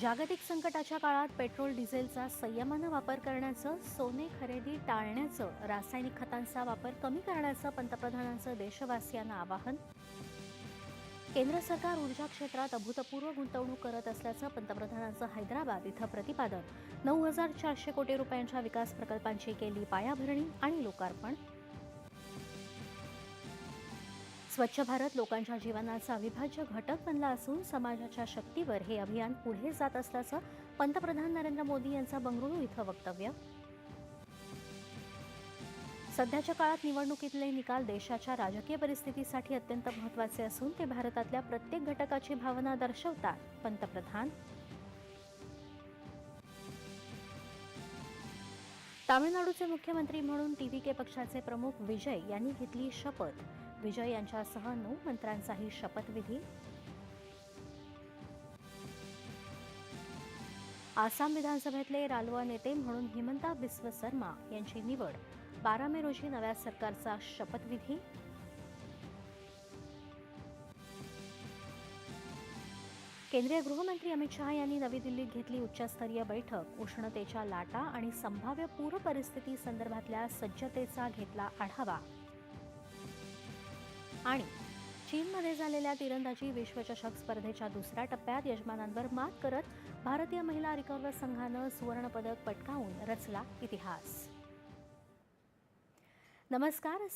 जागतिक संकटाच्या काळात पेट्रोल डिझेलचा संयमानं वापर करण्याचं, सोने खरेदी टाळण्याचं, रासायनिक खतांचा वापर कमी करण्याचं पंतप्रधानांचं देशवासियांना आवाहन. केंद्र सरकार ऊर्जा क्षेत्रात अभूतपूर्व गुंतवणूक करत असल्याचं पंतप्रधानांचं हैदराबाद इथं प्रतिपादन. 9,400 कोटी रुपयांच्या विकास प्रकल्पांची केली पायाभरणी आणि लोकार्पण. स्वच्छ भारत लोकांच्या जीवनाचा अविभाज्य घटक बनला असून समाजाच्या शक्तीवर हे अभियान पुढे जात असल्याचं पंतप्रधान नरेंद्र मोदी यांचं बंगळुरू इथं वक्तव्य. सध्याच्या काळात निवडणुकीतले निकाल देशाच्या राजकीय परिस्थितीसाठी अत्यंत महत्त्वाचे असून ते भारतातल्या प्रत्येक घटकाची भावना दर्शवतात. पंतप्रधान. तामिळनाडूचे मुख्यमंत्री म्हणून टीव्हीके पक्षाचे प्रमुख विजय यांनी घेतली शपथ. विजय यांच्यासह 9 मंत्र्यांचाही शपथविधी. आसाम विधानसभेतले रालोआ नेते म्हणून हिमंता बिस्व शर्मा यांची निवड. 12 मे रोजी नव्या सरकारचा शपथविधी. केंद्रीय गृहमंत्री अमित शहा यांनी नवी दिल्लीत घेतली उच्चस्तरीय बैठक. उष्णतेच्या लाटा आणि संभाव्य पूर परिस्थिती संदर्भातल्या सज्जतेचा घेतला आढावा. आणि चीनमध्ये झालेल्या तिरंदाजी विश्वचषक स्पर्धेच्या दुसऱ्या टप्प्यात यजमानांवर मात करत भारतीय महिला रिकर्व्ह संघानं सुवर्णपदक पटकावून रचला इतिहास. नमस्कार.